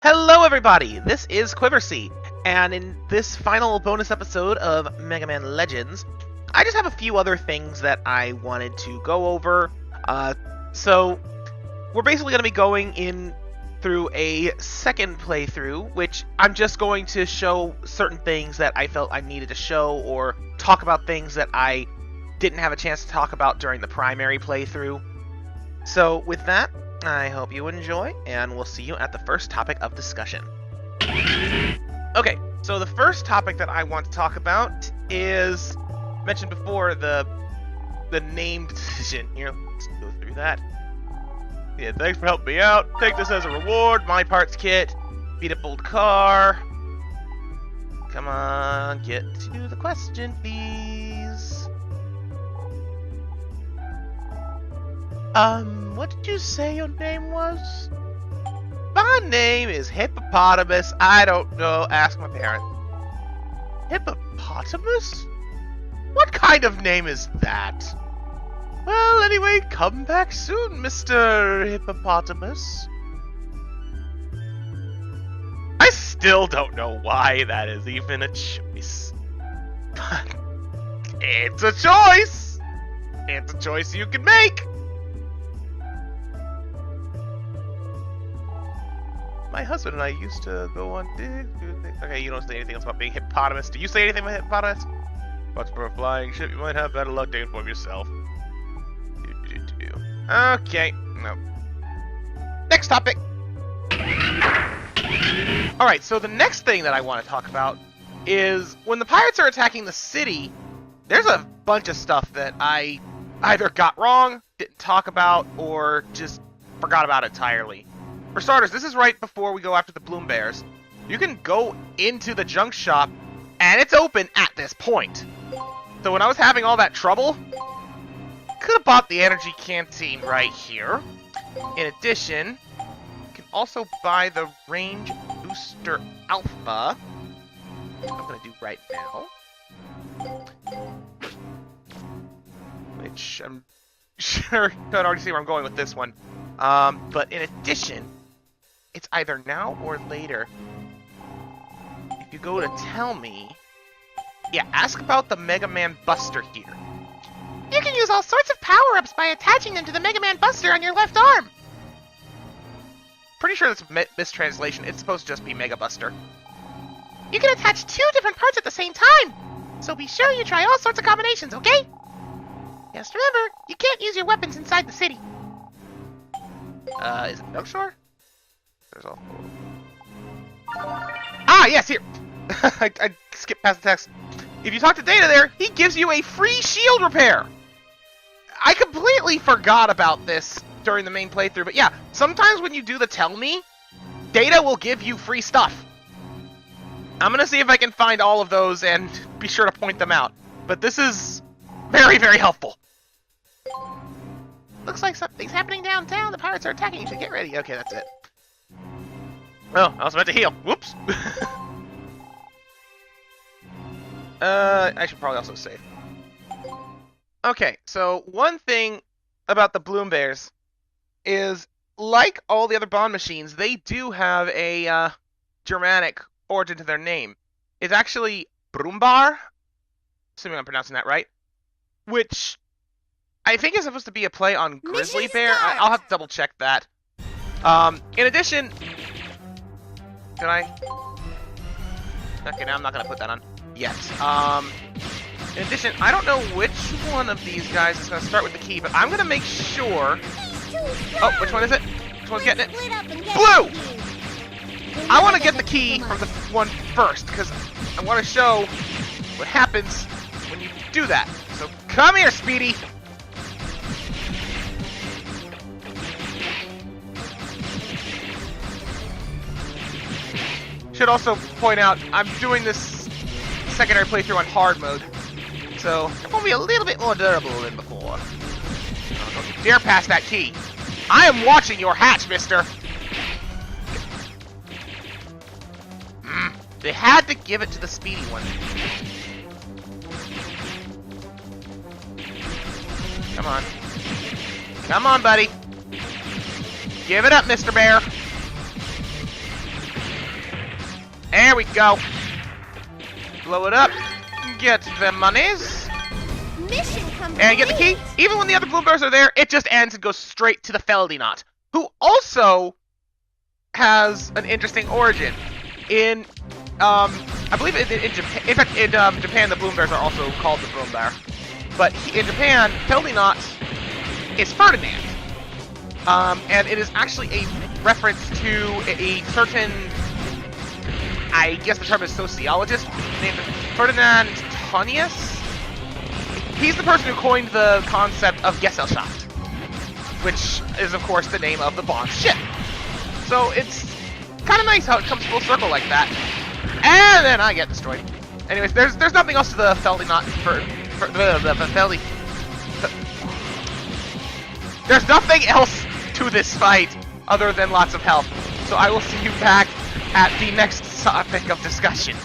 Hello everybody, this is Quiversee, and in this final bonus episode of Mega Man Legends, I just have a few other things that I wanted to go over. So, we're basically going to be going in through a second playthrough, which I'm just going to show certain things that I felt I needed to show, or talk about things that I didn't have a chance to talk about during the primary playthrough. So, with that, I hope you enjoy, and we'll see you at the first topic of discussion. Okay, so the first topic that I want to talk about is, mentioned before, the name decision. Here, let's go through that. Yeah, thanks for helping me out. Take this as a reward. My parts kit. Beat up old car. Come on, get to the question, please. What did you say your name was? My name is Hippopotamus. I don't know. Ask my parents. Hippopotamus? What kind of name is that? Well, anyway, come back soon, Mr. Hippopotamus. I still don't know why that is even a choice. But it's a choice! It's a choice you can make! My husband and I used to go on digs. Okay, you don't say anything else about being hippopotamus. Do you say anything about hippopotamus? What's for a flying ship? You might have better luck to inform yourself. Okay, no. Next topic. Alright, so the next thing that I want to talk about is when the pirates are attacking the city, there's a bunch of stuff that I either got wrong, didn't talk about, or just forgot about entirely. For starters, this is right before we go after the Bloom Bears. You can go into the junk shop, and it's open at this point. So when I was having all that trouble, could have bought the energy canteen right here. In addition, you can also buy the range booster alpha, which I'm going to do right now. Which I'm sure you can already see where I'm going with this one. But in addition, it's either now or later. If you go to tell me... Yeah, ask about the Mega Man Buster here. You can use all sorts of power-ups by attaching them to the Mega Man Buster on your left arm. Pretty sure that's a mistranslation. It's supposed to just be Mega Buster. You can attach 2 different parts at the same time. So be sure you try all sorts of combinations, okay? Just remember, you can't use your weapons inside the city. Is it Milk Shore? There's all... Ah, yes, here! I skipped past the text. If you talk to Data there, he gives you a free shield repair! I completely forgot about this during the main playthrough, but yeah, sometimes when you do the tell me, Data will give you free stuff. I'm gonna see if I can find all of those and be sure to point them out. But this is very, very helpful. Looks like something's happening downtown. The pirates are attacking. You should get ready. Okay, that's it. Oh, I was about to heal. Whoops. I should probably also save. Okay, so one thing about the Bloom Bears is, like all the other Bond machines, they do have a Germanic origin to their name. It's actually Brumbar, assuming I'm pronouncing that right, which I think is supposed to be a play on Grizzly Bear. I'll have to double check that. In addition, can I? Okay, now I'm not gonna put that on yet. In addition, I don't know which one of these guys is gonna start with the key, but I'm gonna make sure. Oh, which one is it? Which one's getting it? Blue! I want to get the key from the one first, because I want to show what happens when you do that. So come here, Speedy! Should also point out, I'm doing this secondary playthrough on hard mode, so it will be a little bit more durable than before. Oh, don't you dare pass that key! I am watching your hatch, mister! They had to give it to the speedy one. Come on. Come on, buddy. Give it up, Mr. Bear. There we go. Blow it up. Get the monies. Mission complete. And get the key. Even when the other bloom bears are there, it just ends and goes straight to the Feldinot, who also has an interesting origin. In, I believe in Japan, in fact, in Japan, the bloom bears are also called the bloom bear. But in Japan, Feldinot is Ferdinand. And it is actually a reference to a certain, I guess the term is sociologist, named Ferdinand Tönnies. He's the person who coined the concept of Gesellschaft, which is, of course, the name of the Bond ship. So it's kind of nice how it comes full circle like that. And then I get destroyed. Anyways, there's nothing else to the Feldinot for the Feldi. There's nothing else to this fight other than lots of health. So I will see you back at the next topic of discussion.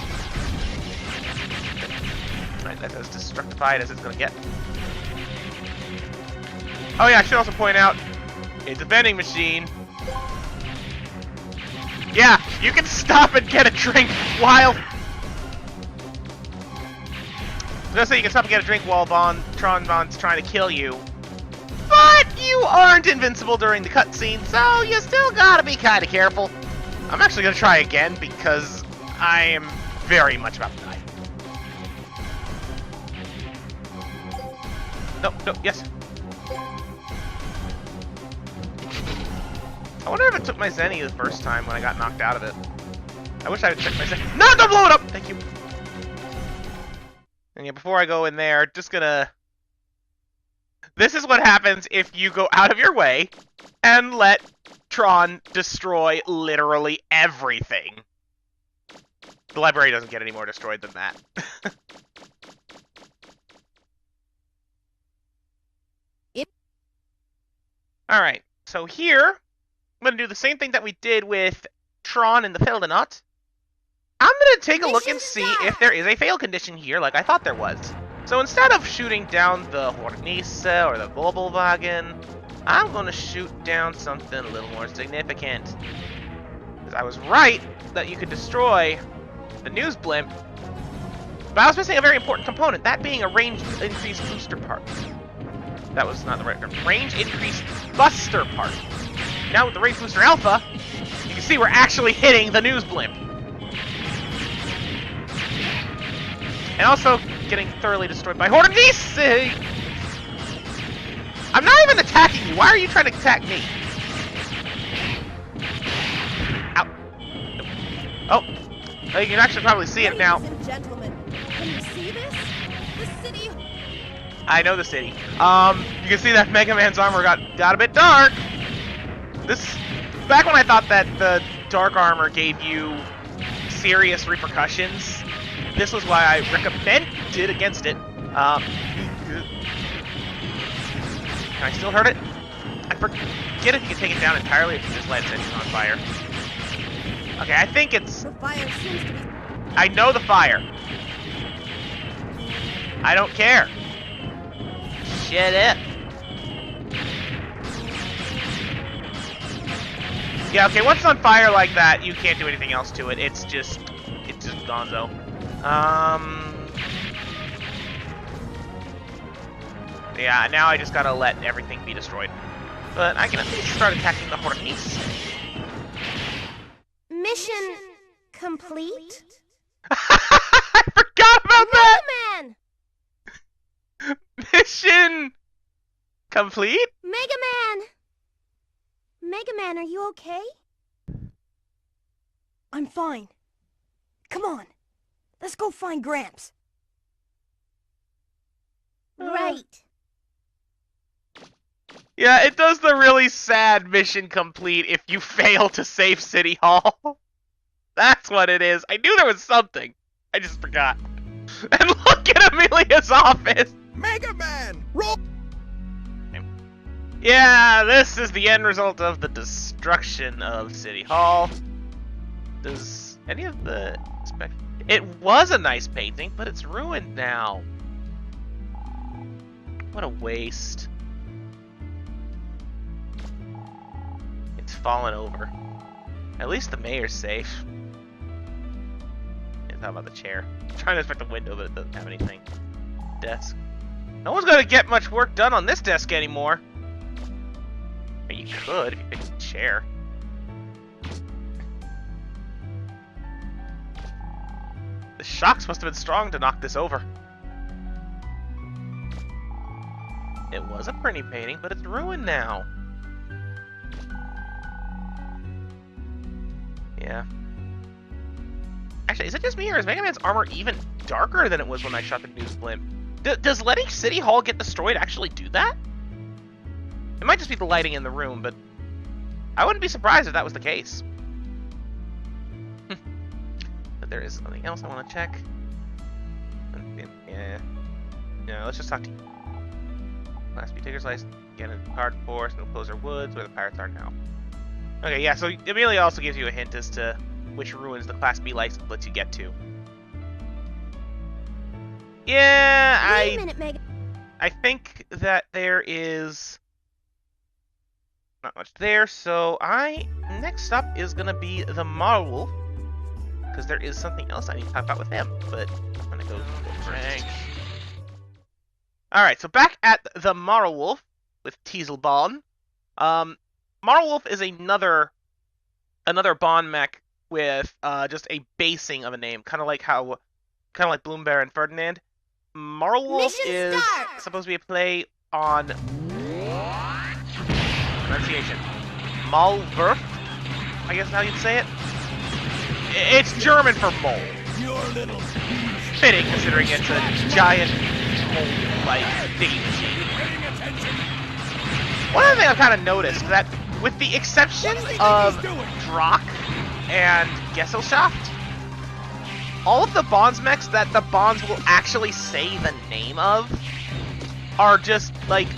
Alright, that's as destructified as it's gonna get. Oh yeah, I should also point out, it's a vending machine. Yeah, you can stop and get a drink while... I was gonna say you can stop and get a drink while Tron Bond's trying to kill you. But you aren't invincible during the cutscene, so you still gotta be kinda careful. I'm actually gonna try again because I am very much about to die. No, yes. I wonder if it took my Zenny the first time when I got knocked out of it. I wish I had checked my Zenny. No, don't blow it up! Thank you. And yeah, before I go in there, just gonna... This is what happens if you go out of your way and let Tron destroy literally everything. The library doesn't get any more destroyed than that. Alright, so here, I'm going to do the same thing that we did with Tron and the Feldinot. I'm going to take a look and see if there is a fail condition here like I thought there was. So instead of shooting down the Hornisse or the Vogelwagen, I'm going to shoot down something a little more significant. Because I was right that you could destroy the news blimp, but I was missing a very important component, that being a range increased booster part. That was not the right term. Range increased buster part. Now with the Range Booster Alpha, you can see we're actually hitting the news blimp. And also getting thoroughly destroyed by Hornisse! I'm not even attacking you. Why are you trying to attack me? Ow. Oh. You can actually probably see it now. Ladies and gentlemen, can you see this? The city... I know the city. You can see that Mega Man's armor got a bit dark. This... Back when I thought that the dark armor gave you serious repercussions, this was why I recommended against it. Can I still hurt it? I forget if you can take it down entirely if you just let its engine on fire. Okay, I think it's... The fire seems to be... I know the fire. I don't care. Shit it. Yeah, okay, once it's on fire like that, you can't do anything else to it. It's just gonzo. Yeah, now I just gotta let everything be destroyed. But I can at least start attacking the Hornisse. Mission complete? I forgot about that! Mega Man! Mission complete? Mega Man! Mega Man, are you okay? I'm fine. Come on. Let's go find Gramps. Right. Yeah, it does the really sad mission complete if you fail to save City Hall. That's what it is. I knew there was something. I just forgot. And look at Amelia's office! Mega Man! Roll! Yeah, this is the end result of the destruction of City Hall. Does any of the... It was a nice painting, but it's ruined now. What a waste. It's fallen over. At least the mayor's safe. How about the chair? I'm trying to inspect the window, but it doesn't have anything. Desk. No one's gonna get much work done on this desk anymore. Or you could if you picked a chair. The shocks must have been strong to knock this over. It was a pretty painting, but it's ruined now. Yeah. Actually, is it just me, or is Mega Man's armor even darker than it was when I shot the news blimp? Does letting City Hall get destroyed actually do that? It might just be the lighting in the room, but I wouldn't be surprised if that was the case. But there is something else I want to check. Yeah. No, let's just talk to you. Class B Taker's License, again in Card Forest, no closer woods, where the pirates are now. Okay, yeah, so it immediately also gives you a hint as to which ruins the Class B license lets you get to. Yeah, Wait a minute, Mega. I think that there is not much there, so next up is gonna be the Marwolf, because there is something else I need to talk about with him, but I'm gonna go first. Alright, so back at the Marwolf with Teaselbon. Marwolf is another Bond mech with just a basing of a name, kind of like Bloombear and Ferdinand. Marwolf is supposed to be a play on pronunciation. Malwurf, I guess how you'd say it. It's German for mole. Fitting, considering it's a giant mole-like digging machine. One other thing I've kind of noticed, that with the exception of Drock and Gesellschaft, all of the Bonds mechs that the Bonds will actually say the name of are just, like,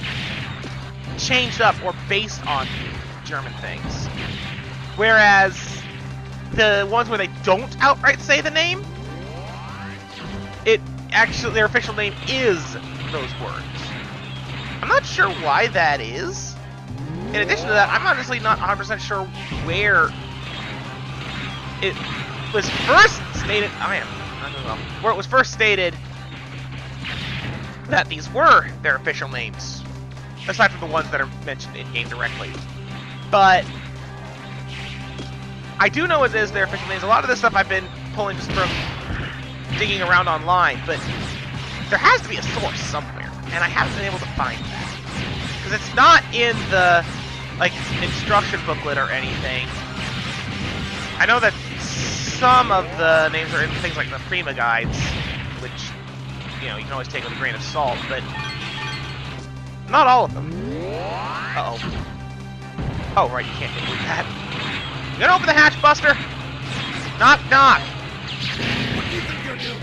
changed up or based on German things. Whereas the ones where they don't outright say the name, their official name is those words. I'm not sure why that is. In addition to that, I'm honestly not 100% sure where it was first stated. I don't know. Where it was first stated that these were their official names, aside from the ones that are mentioned in-game directly. But I do know it is their official names. A lot of this stuff I've been pulling just from digging around online, but there has to be a source somewhere, and I haven't been able to find that. Because it's not in the, like, instruction booklet or anything. I know that some of the names are in things like the Prima guides, which, you know, you can always take with a grain of salt, but not all of them. Uh-oh. Oh, right, you can't do that. You gonna open the hatch, Buster? Knock, knock. What do you think you're doing?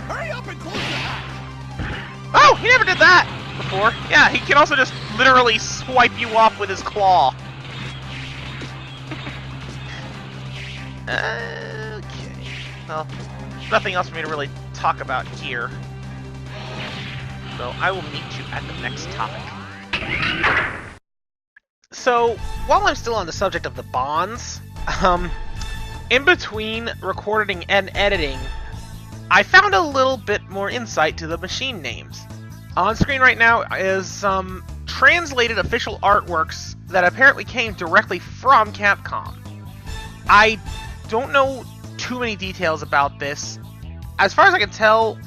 Hurry up and close the hatch! Oh, he never did that before. Yeah, he can also just literally swipe you off with his claw. Okay. Well, nothing else for me to really talk about here. So I will meet you at the next topic. So, while I'm still on the subject of the Bonds, in between recording and editing, I found a little bit more insight to the machine names. On screen right now is some translated official artworks that apparently came directly from Capcom. I don't know too many details about this. As far as I can tell,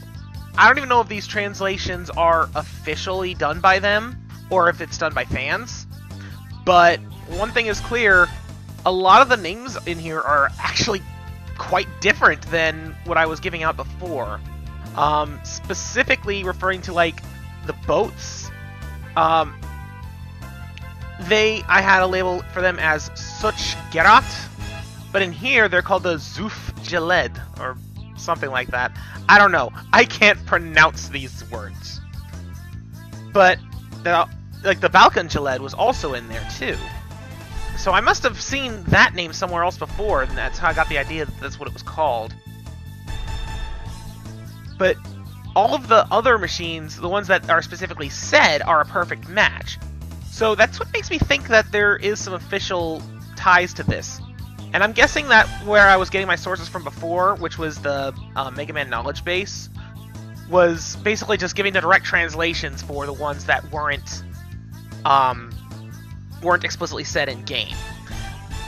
I don't even know if these translations are officially done by them, or if it's done by fans. But one thing is clear, a lot of the names in here are actually quite different than what I was giving out before. Specifically referring to, like, the boats. I had a label for them as Such Gerat, but in here they're called the Zuf Geled, or something like that. I don't know. I can't pronounce these words. But the Balkan Geled was also in there too. So I must have seen that name somewhere else before, and that's how I got the idea that that's what it was called. But all of the other machines, the ones that are specifically said, are a perfect match. So that's what makes me think that there is some official ties to this. And I'm guessing that where I was getting my sources from before, which was the Mega Man knowledge base, was basically just giving the direct translations for the ones that weren't explicitly said in game.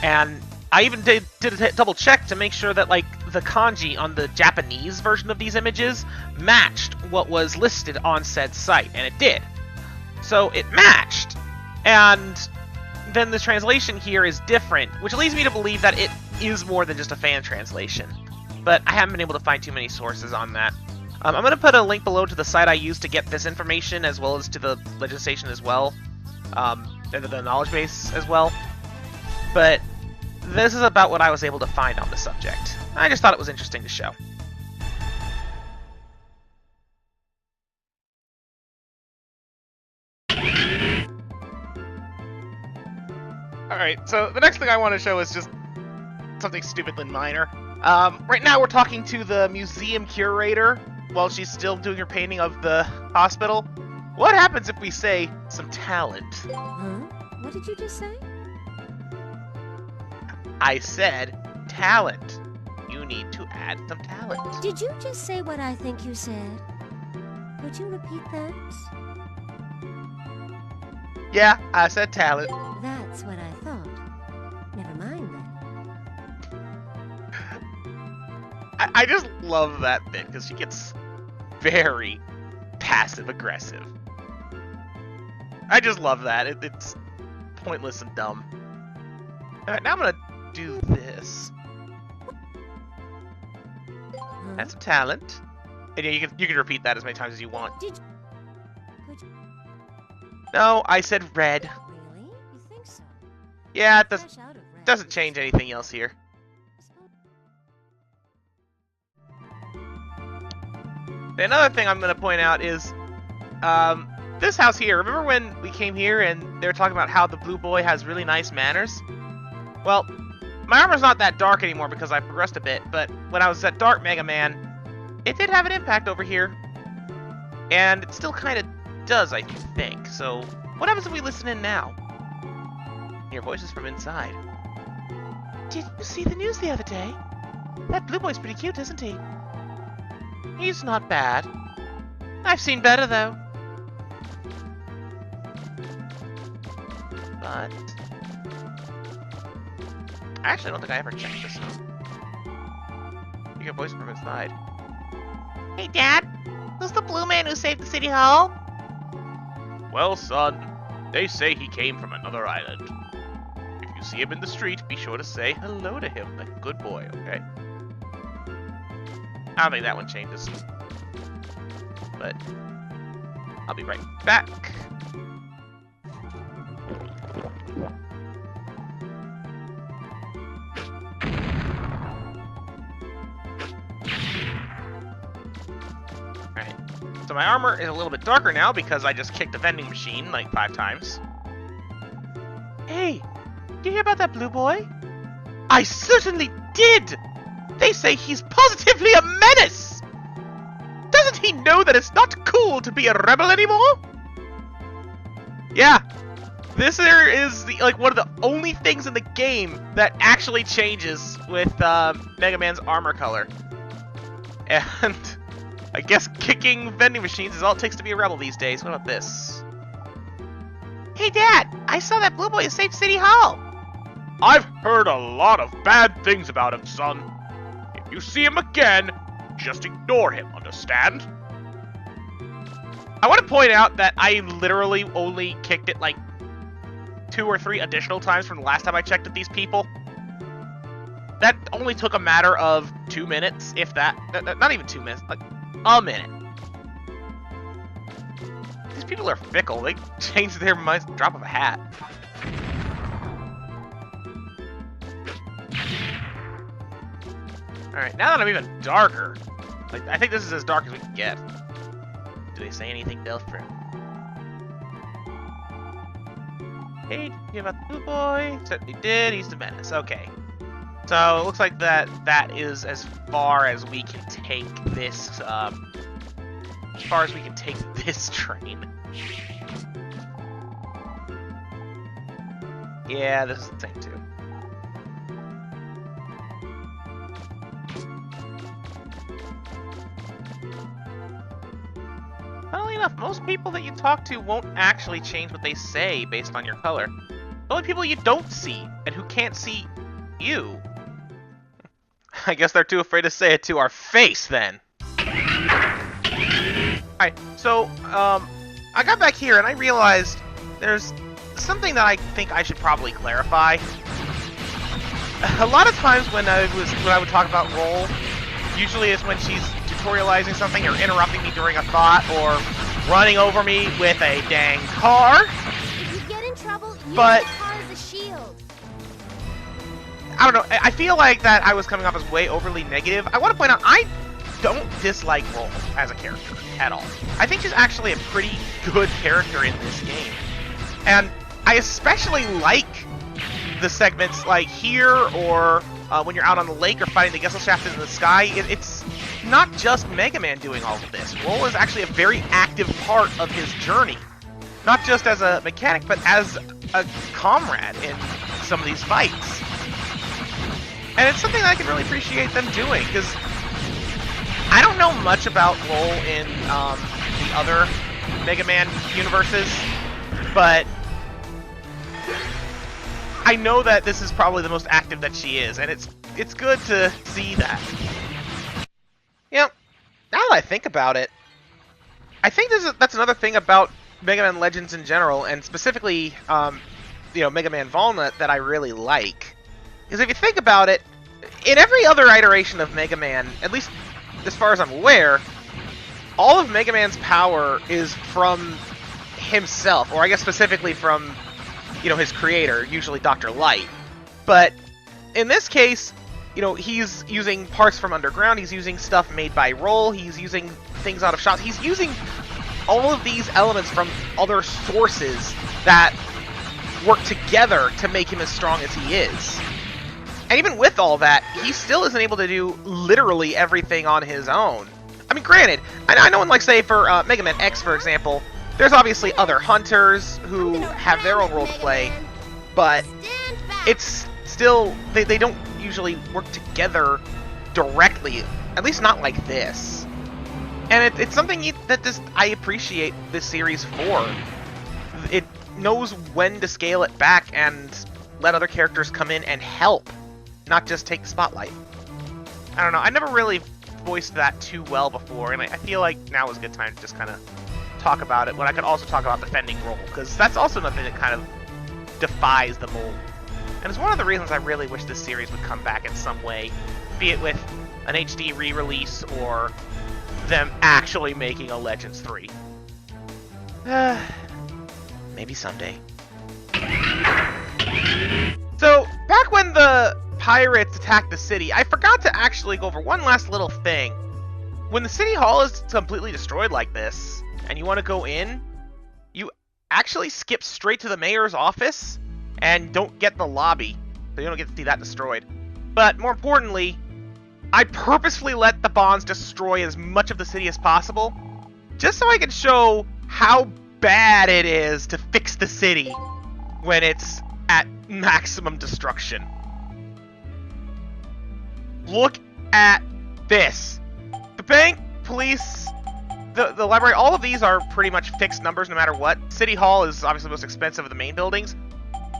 And I even did a double check to make sure that like the kanji on the Japanese version of these images matched what was listed on said site, and it did. So it matched, and then the translation here is different, which leads me to believe that it is more than just a fan translation. But I haven't been able to find too many sources on that. I'm going to put a link below to the site I used to get this information, as well as to the Legend Station as well, and the knowledge base as well. But this is about what I was able to find on the subject. I just thought it was interesting to show. Alright, so the next thing I want to show is just something stupidly minor. Right now we're talking to the museum curator while she's still doing her painting of the hospital. What happens if we say some talent? Huh? What did you just say? I said talent. You need to add some talent. Did you just say what I think you said? Could you repeat that? Yeah, I said talent. That's what I thought. Never mind then. I just love that bit because she gets very passive-aggressive. I just love that. It's pointless and dumb. Alright, now I'm gonna do this. Huh? That's some talent. And yeah, you can repeat that as many times as you want. Could you... No, I said red. Really? You think so? Yeah, it Fresh out of red. doesn't change anything else here. Another thing I'm going to point out is this house here. Remember when we came here and they were talking about how the blue boy has really nice manners? Well, my armor's not that dark anymore because I progressed a bit, but when I was at Dark Mega Man, it did have an impact over here. And it still kind of does, I think. So, what happens if we listen in now? Hear voices from inside. Did you see the news the other day? That blue boy's pretty cute, isn't he? He's not bad. I've seen better, though. But I actually don't think I ever checked this one. You get a voice from inside. Hey, Dad! Who's the blue man who saved the city hall? Well, son, they say he came from another island. If you see him in the street, be sure to say hello to him like a good boy, okay? I don't think that one changes. But I'll be right back. Alright. So my armor is a little bit darker now because I just kicked a vending machine like 5 times. Hey, did you hear about that blue boy? I certainly did! They say he's positively a menace! Doesn't he know that it's not cool to be a rebel anymore? Yeah, this here is like one of the only things in the game that actually changes with Mega Man's armor color. And I guess kicking vending machines is all it takes to be a rebel these days. What about this? Hey Dad, I saw that blue boy at Safe City Hall. I've heard a lot of bad things about him, son. If you see him again, just ignore him, understand? I want to point out that I literally only kicked it like 2 or 3 additional times from the last time I checked with these people. That only took a matter of 2 minutes, if that. Not even 2 minutes, like a minute. These people are fickle. They change their minds at the drop of a hat. Alright, now that I'm even darker, like, I think this is as dark as we can get. Do they say anything different? Hey, did you hear about the blue boy? Certainly did, he's the menace. Okay. So, it looks like that is as far as we can take this, this train. Yeah, this is the same too. Funny enough, most people that you talk to won't actually change what they say based on your color. The only people you don't see, and who can't see you. I guess they're too afraid to say it to our face, then. Alright, so, I got back here and I realized there's something that I think I should probably clarify. A lot of times when I would talk about Roll, usually it's when she's tutorializing something or interrupting me during a thought or running over me with a dang car. If you get in trouble, use But- the car as a shield. I don't know, I feel like that I was coming off as way overly negative. I want to point out, I don't dislike Roll as a character at all. I think she's actually a pretty good character in this game. And I especially like the segments like here or when you're out on the lake or fighting the Gesellschaft in the sky. It's not just Mega Man doing all of this. Roll is actually a very active part of his journey. Not just as a mechanic, but as a comrade in some of these fights. And it's something that I can really appreciate them doing, because I don't know much about Roll in the other Mega Man universes, but I know that this is probably the most active that she is, and it's good to see that. You know, now that I think about it, I think that's another thing about Mega Man Legends in general, and specifically, Mega Man Walnut that I really like. Because if you think about it, in every other iteration of Mega Man, at least as far as I'm aware, all of Mega Man's power is from himself, or I guess specifically from, his creator, usually Dr. Light. But in this case, he's using parts from underground, he's using stuff made by Roll, he's using things out of shops, he's using all of these elements from other sources that work together to make him as strong as he is. And even with all that, he still isn't able to do literally everything on his own. I mean, granted, I know in, say, for Mega Man X, for example, there's obviously other hunters who have their own role to play, but it's still, they don't usually work together directly, at least not like this. And it's something that I appreciate this series for. It knows when to scale it back and let other characters come in and help, not just take the spotlight. I don't know, I never really voiced that too well before, and I feel like now is a good time to just kind of talk about it, when I could also talk about defending Roll, because that's also nothing that kind of defies the mold. And it's one of the reasons I really wish this series would come back in some way, be it with an HD re-release or them actually making a Legends 3. Maybe someday. So, back when the pirates attacked the city, I forgot to actually go over one last little thing. When the city hall is completely destroyed like this, and you want to go in, you actually skip straight to the mayor's office, and don't get the lobby, so you don't get to see that destroyed. But more importantly, I purposefully let the bonds destroy as much of the city as possible, just so I can show how bad it is to fix the city when it's at maximum destruction. Look at this. The bank, police, the library, all of these are pretty much fixed numbers no matter what. City Hall is obviously the most expensive of the main buildings,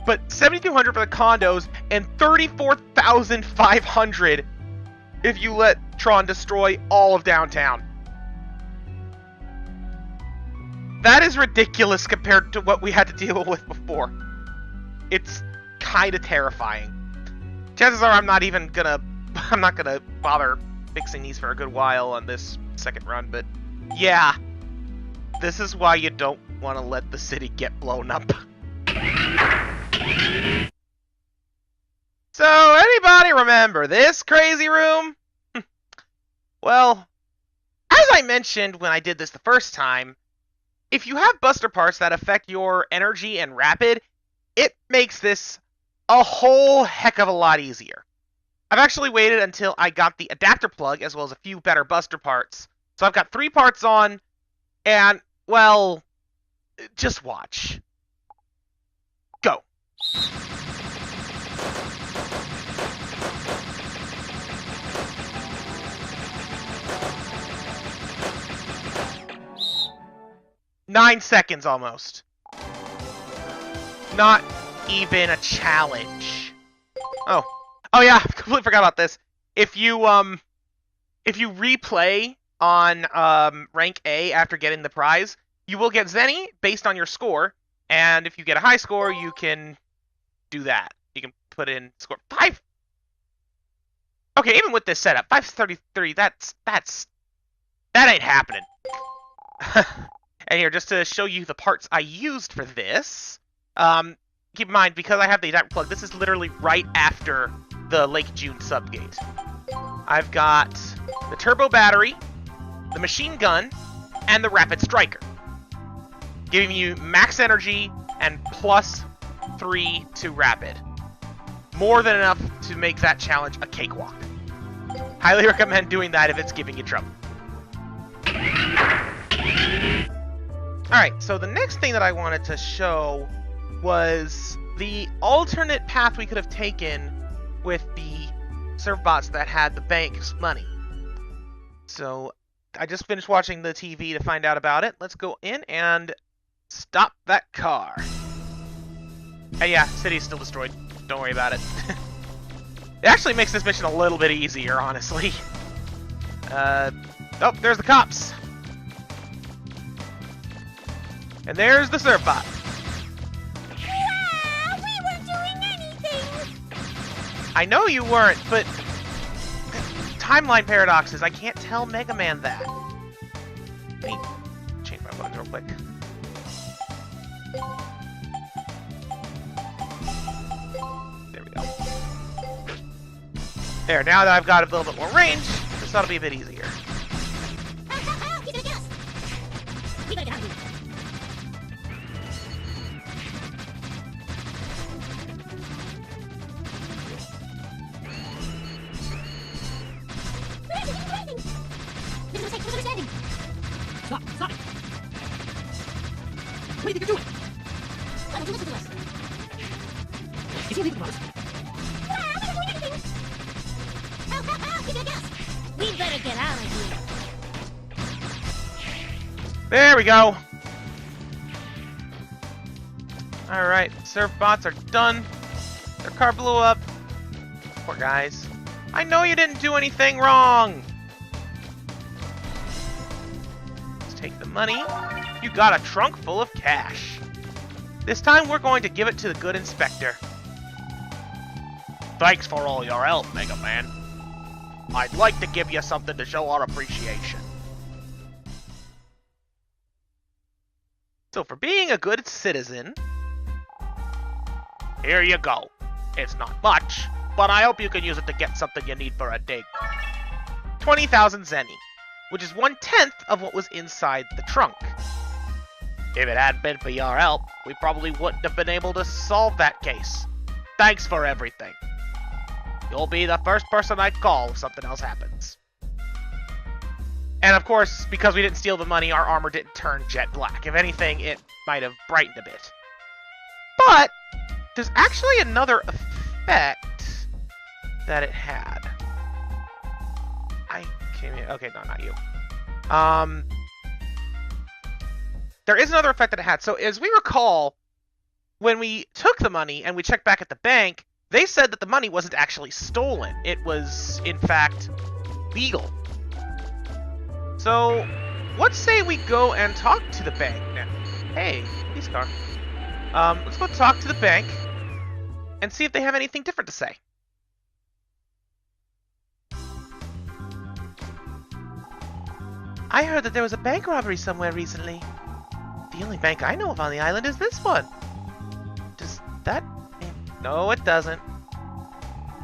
but $7,200 for the condos and $34,500 if you let Tron destroy all of downtown. That is ridiculous compared to what we had to deal with before. It's kind of terrifying. Chances are I'm not gonna bother fixing these for a good while on this second run, but yeah, this is why you don't want to let the city get blown up. So, anybody remember this crazy room? Well, as I mentioned when I did this the first time, if you have buster parts that affect your energy and rapid, it makes this a whole heck of a lot easier. I've actually waited until I got the adapter plug as well as a few better buster parts. So I've got 3 parts on, and, well, just watch. Go. 9 seconds almost. Not even a challenge. Oh. Oh yeah, completely forgot about this. If you replay on rank A after getting the prize, you will get Zenny based on your score, and if you get a high score, you can do that. You can put in score 5. Okay, even with this setup, 533, that ain't happening. And here, just to show you the parts I used for this, keep in mind, because I have the adapter plug, this is literally right after the Lake June subgate. I've got the turbo battery, the machine gun, and the rapid striker, giving you max energy and +3 to rapid. More than enough to make that challenge a cakewalk. Highly recommend doing that if it's giving you trouble. Alright, so the next thing that I wanted to show was the alternate path we could have taken with the servbots that had the bank's money. So, I just finished watching the TV to find out about it. Let's go in and stop that car. And yeah, city's still destroyed. Don't worry about it. It actually makes this mission a little bit easier, honestly. Oh, there's the cops. And there's the servbot. Yeah, we weren't doing anything. I know you weren't, but timeline paradoxes. I can't tell Mega Man that. Let me change my button real quick. There we go. There, now that I've got a little bit more range, this ought to be a bit easier. We gotta get out of here. This is a mistake, misunderstanding. Stop! Stop it! What do you think you're doing? Why don't you listen to us? Is he leaving us? Wow, we weren't doing anything. Help, give it a guess. We better get out of here. There we go. Alright, servbots are done. Their car blew up. Poor guys. I know you didn't do anything wrong. Let's take the money. You got a trunk full of cash. This time we're going to give it to the good inspector. Thanks for all your help, Mega Man. I'd like to give you something to show our appreciation. So for being a good citizen, here you go. It's not much, but I hope you can use it to get something you need for a dig. 20,000 zenny, which is 1/10 of what was inside the trunk. If it hadn't been for your help, we probably wouldn't have been able to solve that case. Thanks for everything. You'll be the first person I call if something else happens. And of course, because we didn't steal the money, our armor didn't turn jet black. If anything, it might have brightened a bit. But there's actually another effect that it had. I came in. Okay, no, not you. There is another effect that it had. So as we recall, when we took the money and we checked back at the bank, they said that the money wasn't actually stolen. It was, in fact, legal. So, let's say we go and talk to the bank now. Hey, police car. Let's go talk to the bank and see if they have anything different to say. I heard that there was a bank robbery somewhere recently. The only bank I know of on the island is this one. Does that mean... No, it doesn't.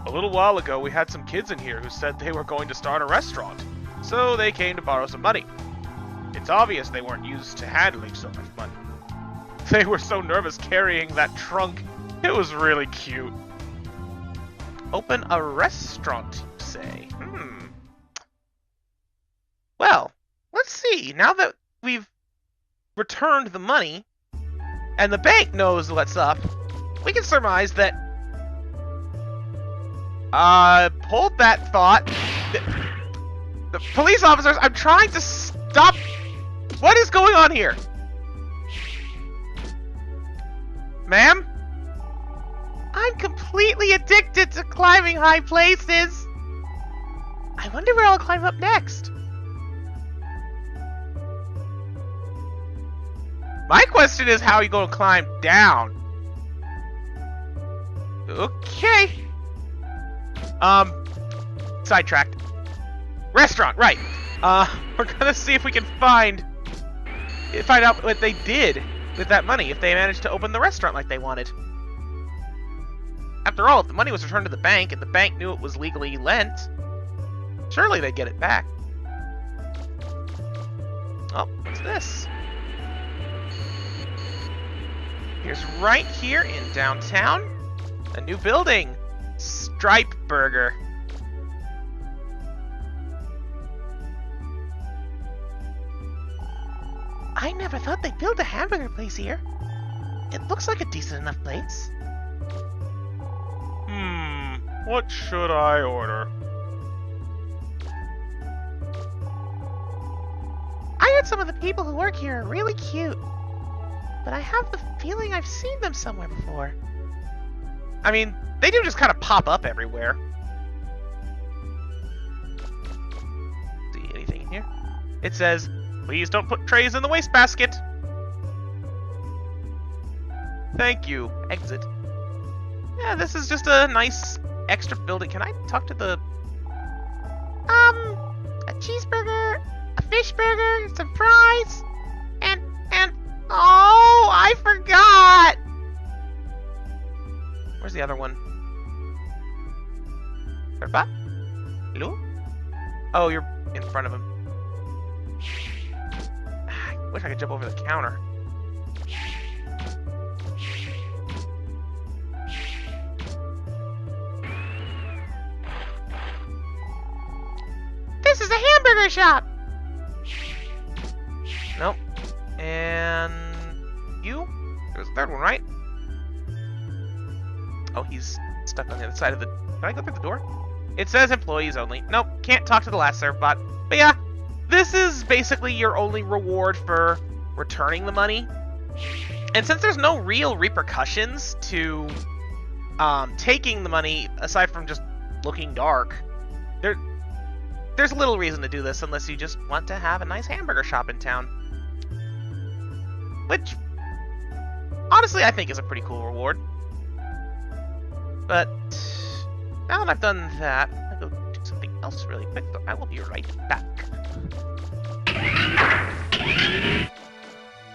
A little while ago, we had some kids in here who said they were going to start a restaurant, so they came to borrow some money. It's obvious they weren't used to handling so much money. They were so nervous carrying that trunk. It was really cute. Open a restaurant, you say? Well, let's see. Now that we've returned the money, and the bank knows what's up, we can surmise that... hold that thought. The police officers, I'm trying to stop... What is going on here? ma'am? I'm completely addicted to climbing high places. I wonder where I'll climb up next. My question is, how are you going to climb down? Okay. Sidetracked. Restaurant, right. We're gonna see if we can find out what they did with that money, if they managed to open the restaurant like they wanted. After all, if the money was returned to the bank and the bank knew it was legally lent, surely they'd get it back. Oh, what's this? Here's right here in downtown, a new building, Stripe Burger. I never thought they'd build a hamburger place here. It looks like a decent enough place. What should I order? I heard some of the people who work here are really cute, but I have the feeling I've seen them somewhere before. I mean, they do just kind of pop up everywhere. See anything in here? It says, please don't put trays in the wastebasket. Thank you. Exit. Yeah, this is just a nice extra building. Can I talk to the... A cheeseburger, a fish burger, some fries, and oh, I forgot! Where's the other one? Papa? Hello? Oh, you're in front of him. I wish I could jump over the counter. This is a hamburger shop! Nope. And... you? There's a third one, right? Oh, he's stuck on the other side of the... Can I go through the door? It says employees only. Nope, can't talk to the last serve bot. But yeah, this is basically your only reward for returning the money. And since there's no real repercussions to taking the money, aside from just looking dark, there's little reason to do this unless you just want to have a nice hamburger shop in town. Which, honestly, I think is a pretty cool reward. But now that I've done that, I'm gonna go do something else really quick, so I will be right back.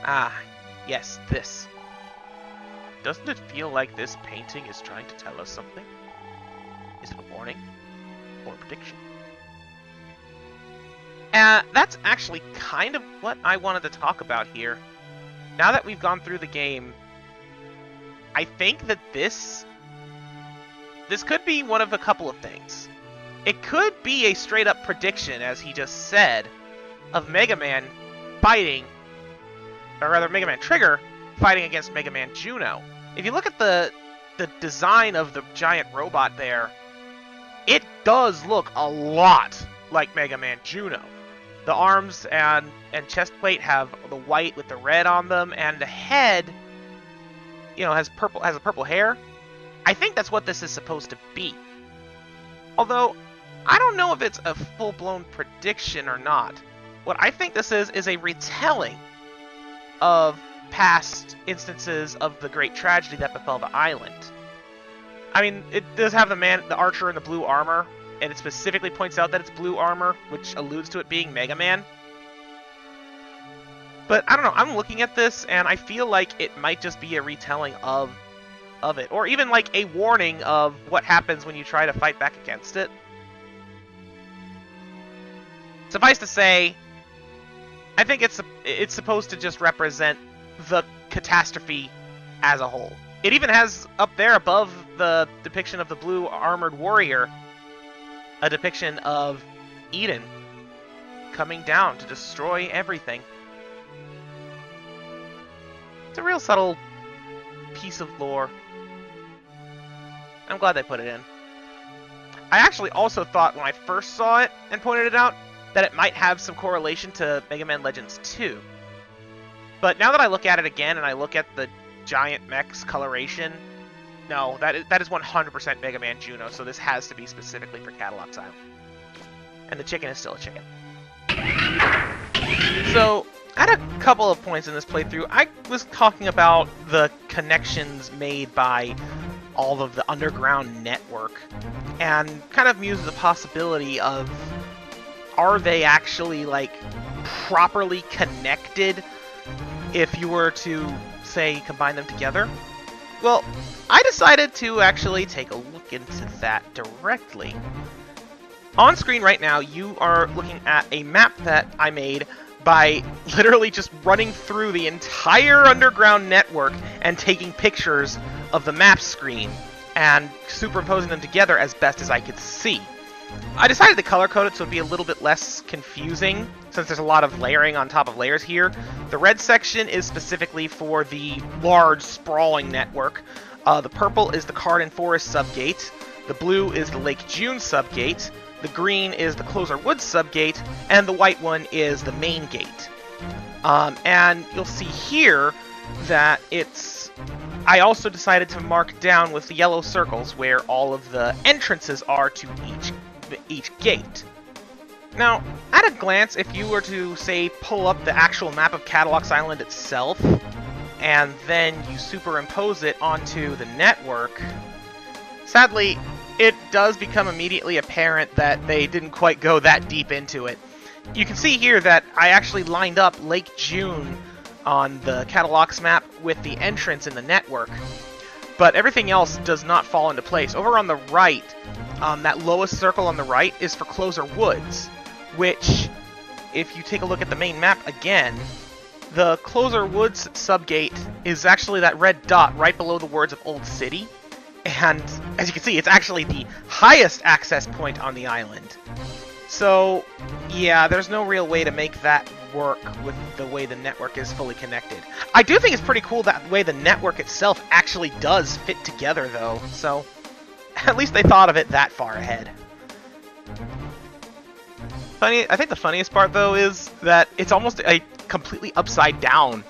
Ah, yes, this. Doesn't it feel like this painting is trying to tell us something? Is it a warning? Or a prediction? That's actually kind of what I wanted to talk about here. Now that we've gone through the game, I think that this could be one of a couple of things. It could be a straight-up prediction, as he just said, of Mega Man fighting, or rather Mega Man Trigger fighting against Mega Man Juno. If you look at the design of the giant robot there, it does look a lot like Mega Man Juno. The arms and chest plate have the white with the red on them, and the head, you know, has a purple hair. I think that's what this is supposed to be. Although, I don't know if it's a full-blown prediction or not. What I think this is a retelling of past instances of the great tragedy that befell the island. I mean, it does have the archer in the blue armor, and it specifically points out that it's blue armor, which alludes to it being Mega Man. But I don't know, I'm looking at this, and I feel like it might just be a retelling of it, or even like a warning of what happens when you try to fight back against it. Suffice to say, I think it's supposed to just represent the catastrophe as a whole. It even has up there above the depiction of the blue armored warrior a depiction of Eden coming down to destroy everything. It's a real subtle piece of lore. I'm glad they put it in. I actually also thought when I first saw it and pointed it out that it might have some correlation to Mega Man Legends 2. But now that I look at it again and I look at the giant mechs coloration, no, that is 100% Mega Man Juno, so this has to be specifically for Cadillac Island. And the chicken is still a chicken. So, at a couple of points in this playthrough, I was talking about the connections made by all of the underground network, and kind of mused the possibility of, are they actually, like, properly connected if you were to, say, combine them together? Well, I decided to actually take a look into that directly. On screen right now, you are looking at a map that I made by literally just running through the entire underground network and taking pictures of the map screen and superimposing them together as best as I could see. I decided to color code it so it'd be a little bit less confusing, since there's a lot of layering on top of layers here. The red section is specifically for the large, sprawling network. The purple is the Cardin Forest subgate. The blue is the Lake June subgate. The green is the Closer Woods subgate. And the white one is the main gate. And you'll see here that I also decided to mark down with the yellow circles where all of the entrances are to each gate. Now, at a glance, if you were to, say, pull up the actual map of Cadillac Island itself, and then you superimpose it onto the network, sadly, it does become immediately apparent that they didn't quite go that deep into it. You can see here that I actually lined up Lake June on the Cadillac's map with the entrance in the network, but everything else does not fall into place. Over on the right, that lowest circle on the right is for Closer Woods, which, if you take a look at the main map again, the Closer Woods subgate is actually that red dot right below the words of Old City, and as you can see, it's actually the highest access point on the island. So, yeah, there's no real way to make that work with the way the network is fully connected. I do think it's pretty cool that way the network itself actually does fit together, though, so at least they thought of it that far ahead. I think the funniest part, though, is that it's almost a completely upside down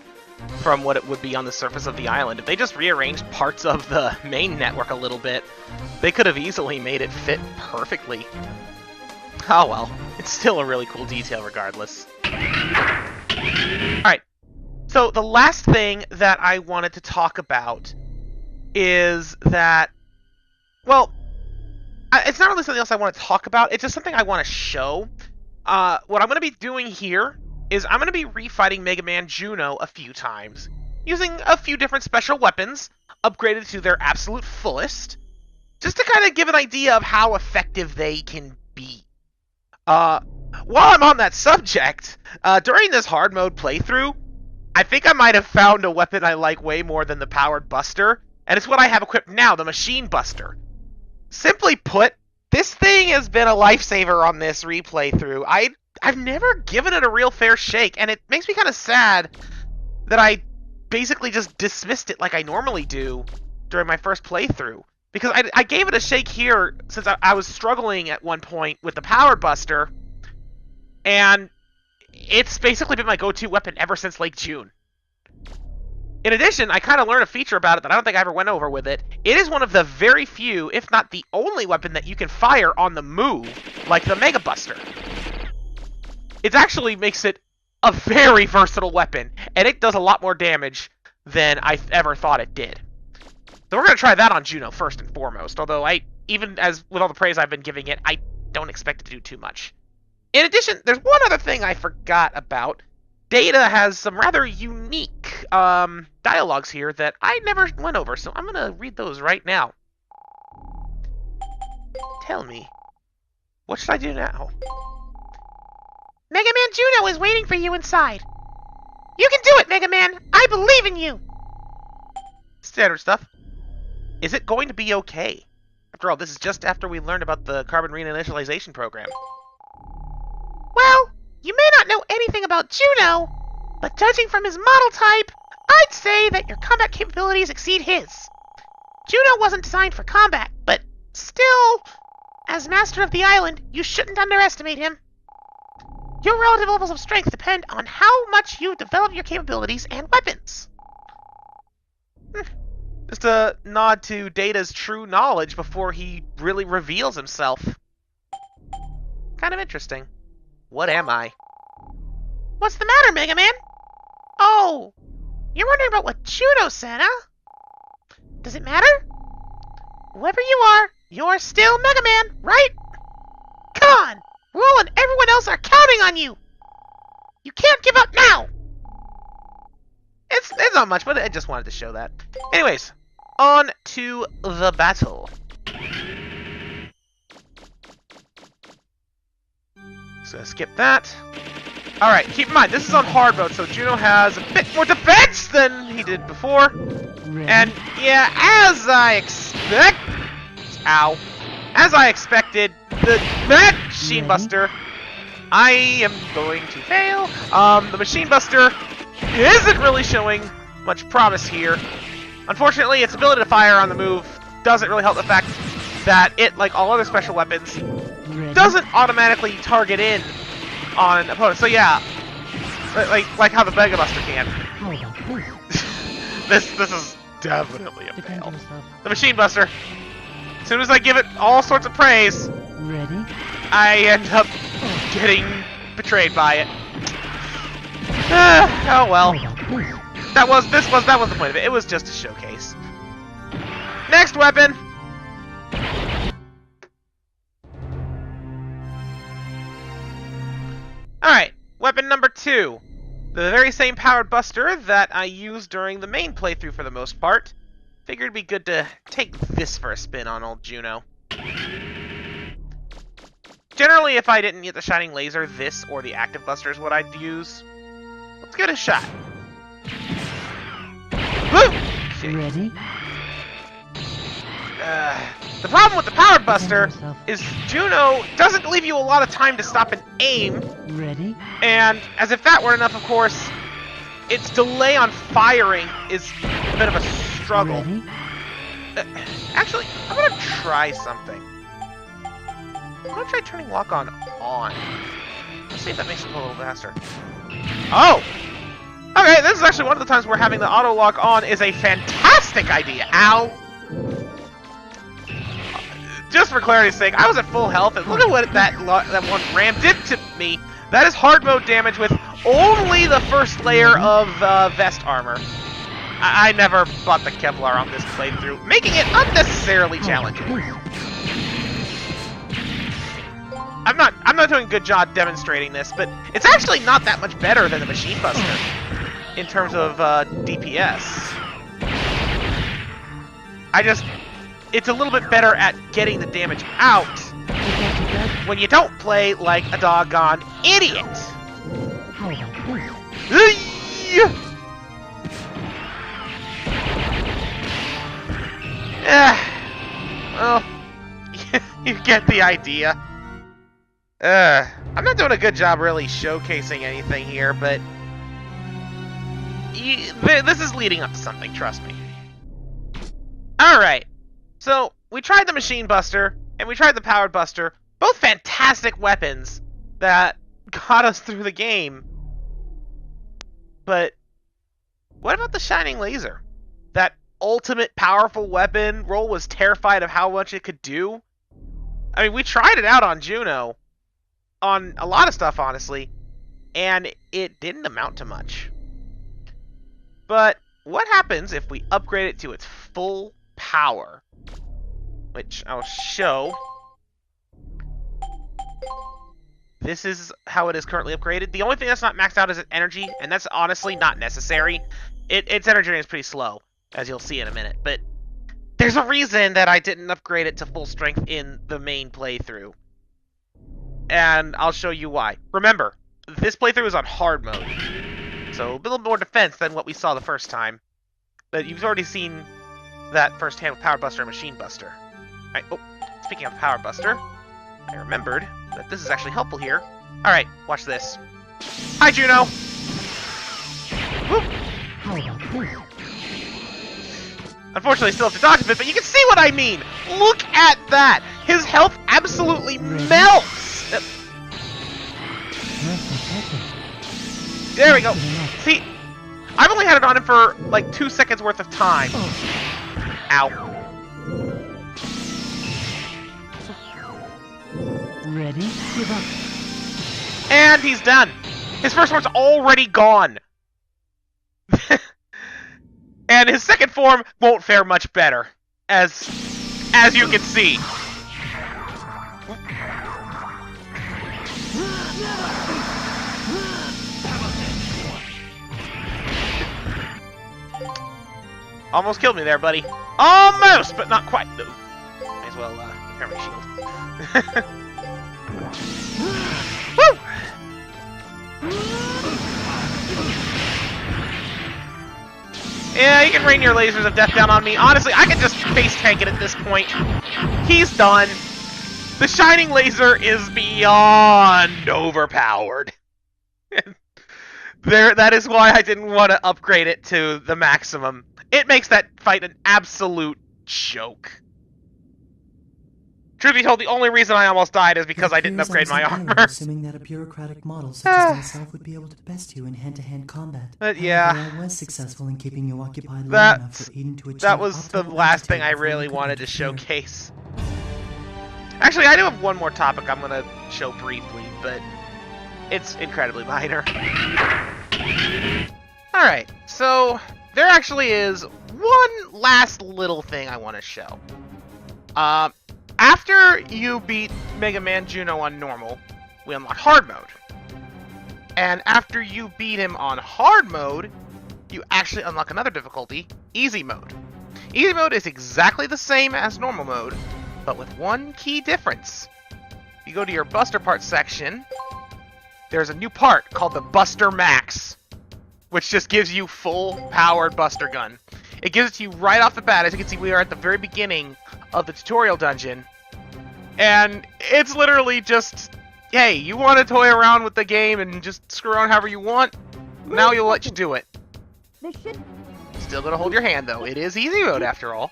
from what it would be on the surface of the island. If they just rearranged parts of the main network a little bit, they could have easily made it fit perfectly. Oh well, it's still a really cool detail regardless. Alright, so the last thing that I wanted to talk about is that, well, it's not really something else I want to talk about, it's just something I want to show. What I'm going to be doing here is I'm going to be refighting Mega Man Juno a few times, using a few different special weapons, upgraded to their absolute fullest, just to kind of give an idea of how effective they can be. While I'm on that subject, during this hard mode playthrough, I think I might have found a weapon I like way more than the Powered Buster, and it's what I have equipped now, the Machine Buster. Simply put, this thing has been a lifesaver on this replay through. I've never given it a real fair shake, and it makes me kind of sad that I basically just dismissed it like I normally do during my first playthrough. Because I gave it a shake here since I was struggling at one point with the Powered Buster, and it's basically been my go-to weapon ever since Lake June. In addition, I kind of learned a feature about it that I don't think I ever went over with it. It is one of the very few, if not the only weapon that you can fire on the move, like the Mega Buster. It actually makes it a very versatile weapon, and it does a lot more damage than I ever thought it did. So we're going to try that on Juno first and foremost, although even as with all the praise I've been giving it, I don't expect it to do too much. In addition, there's one other thing I forgot about. Data has some rather unique dialogues here that I never went over, so I'm going to read those right now. Tell me, what should I do now? Mega Man Juno is waiting for you inside. You can do it, Mega Man! I believe in you! Standard stuff. Is it going to be okay? After all, this is just after we learned about the carbon reinitialization program. Well, you may not know anything about Juno, but judging from his model type, I'd say that your combat capabilities exceed his. Juno wasn't designed for combat, but still, as master of the island, you shouldn't underestimate him. Your relative levels of strength depend on how much you develop your capabilities and weapons. Just a nod to Data's true knowledge before he really reveals himself. Kind of interesting. What am I? What's the matter, Mega Man? Oh, you're wondering about what Juno said, huh? Does it matter? Whoever you are, you're still Mega Man, right? Come on! Roll and everyone else are counting on you! You can't give up now! It's not much, but I just wanted to show that. Anyways, on to the battle. So skip that. Alright, keep in mind, this is on hard mode, so Juno has a bit more defense than he did before. And yeah, as I expect... Ow. As I expected, the Machine Buster... I am going to fail. The Machine Buster isn't really showing much promise here. Unfortunately, its ability to fire on the move doesn't really help the fact that it, like all other special weapons, doesn't automatically target in on opponents. So yeah, like how the Mega Buster can. This is definitely a fail. The Machine Buster. As soon as I give it all sorts of praise, I end up getting betrayed by it. Oh well. That was the point of it. It was just a showcase. Next weapon. Alright, weapon number 2. The very same powered buster that I used during the main playthrough for the most part. Figured it'd be good to take this for a spin on old Juno. Generally, if I didn't get the Shining Laser, this or the Active Buster is what I'd use. Let's give it a shot. Woo! Ready? The problem with the Powered Buster is Juno doesn't leave you a lot of time to stop and aim. Ready? And as if that weren't enough, of course, its delay on firing is a bit of a struggle. Ready? Actually, I'm gonna try something. I'm gonna try turning lock on. Let's see if that makes it go a little faster. Oh! Okay, this is actually one of the times where having the auto lock on is a fantastic idea. Ow! Just for clarity's sake, I was at full health, and look at what that one ram did to me. That is hard mode damage with only the first layer of vest armor. I never bought the Kevlar on this playthrough, making it unnecessarily challenging. I'm not doing a good job demonstrating this, but it's actually not that much better than the Machine Buster in terms of DPS. It's a little bit better at getting the damage out when you don't play like a doggone idiot. Well, you get the idea. I'm not doing a good job really showcasing anything here, but this is leading up to something, trust me. Alright, so we tried the Machine Buster, and we tried the Powered Buster. Both fantastic weapons that got us through the game. But what about the Shining Laser? That ultimate powerful weapon. Roll was terrified of how much it could do. I mean, we tried it out on Juno. On a lot of stuff, honestly. And it didn't amount to much. But what happens if we upgrade it to its full power? Which I'll show. This is how it is currently upgraded. The only thing that's not maxed out is its energy, and that's honestly not necessary. Its energy is pretty slow, as you'll see in a minute. But there's a reason that I didn't upgrade it to full strength in the main playthrough. And I'll show you why. Remember, this playthrough is on hard mode. So a little more defense than what we saw the first time. But you've already seen that firsthand with Power Buster and Machine Buster. Alright, oh, speaking of Power Buster, I remembered that this is actually helpful here. Alright, watch this. Hi, Juno! Whoop. Unfortunately, still have to dodge a bit, but you can see what I mean! Look at that! His health absolutely melts! There we go. See, I've only had it on him for like 2 seconds worth of time. Ow. Ready? Give up. And he's done. His first form's already gone. And his second form won't fare much better, as you can see. Almost killed me there, buddy. Almost, but not quite. May as well repair my shield. Woo! Yeah, you can rain your lasers of death down on me. Honestly, I can just face tank it at this point. He's done. The shining laser is beyond overpowered. That is why I didn't want to upgrade it to the maximum. It makes that fight an absolute joke. Truth be told, the only reason I almost died is because I didn't upgrade my armor. Assuming that a bureaucratic model such as myself would be able to best you in hand-to-hand combat. But yeah, However, I was successful in keeping you occupied long that enough for Eden to achieve that was the optimal last thing I aptitude before really you could wanted to interfere. showcase. Actually, I do have one more topic I'm gonna show briefly, but it's incredibly minor. Alright, so there actually is one last little thing I want to show. After you beat Mega Man Juno on normal, we unlock hard mode. And after you beat him on hard mode, you actually unlock another difficulty, easy mode. Easy mode is exactly the same as normal mode, but with one key difference. You go to your Buster Parts section, there's a new part called the Buster Max, which just gives you full-powered Buster Gun. It gives it to you right off the bat. As you can see, we are at the very beginning of the tutorial dungeon, and it's literally just, hey, you want to toy around with the game and just screw around however you want? Now you'll let you do it. This should... Still gonna hold your hand, though. It is easy mode, after all.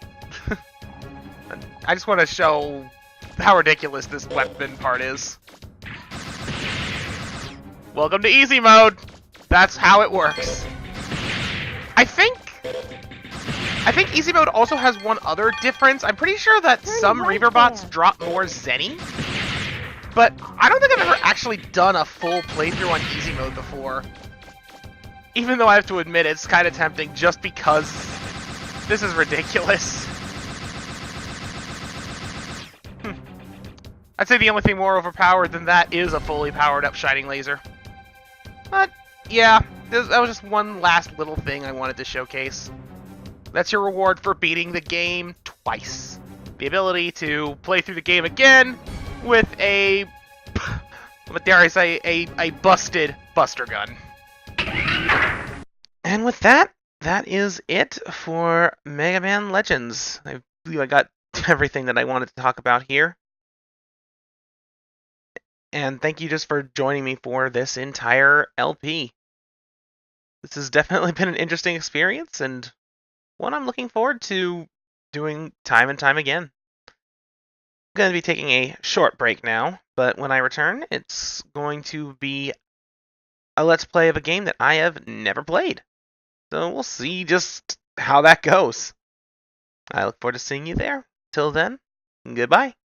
I just want to show how ridiculous this weapon part is. Welcome to easy mode. That's how it works. I think easy mode also has one other difference. I'm pretty sure that some Reaver bots drop more Zenny, but I don't think I've ever actually done a full playthrough on easy mode before. Even though I have to admit it's kind of tempting just because this is ridiculous. I'd say the only thing more overpowered than that is a fully powered up Shining Laser. But, yeah, that was just one last little thing I wanted to showcase. That's your reward for beating the game twice. The ability to play through the game again with a, what dare I say, a busted Buster Gun. And with that, that is it for Mega Man Legends. I believe I got everything that I wanted to talk about here. And thank you just for joining me for this entire LP. This has definitely been an interesting experience, and one I'm looking forward to doing time and time again. I'm going to be taking a short break now, but when I return, it's going to be a Let's Play of a game that I have never played. So we'll see just how that goes. I look forward to seeing you there. Till then, goodbye.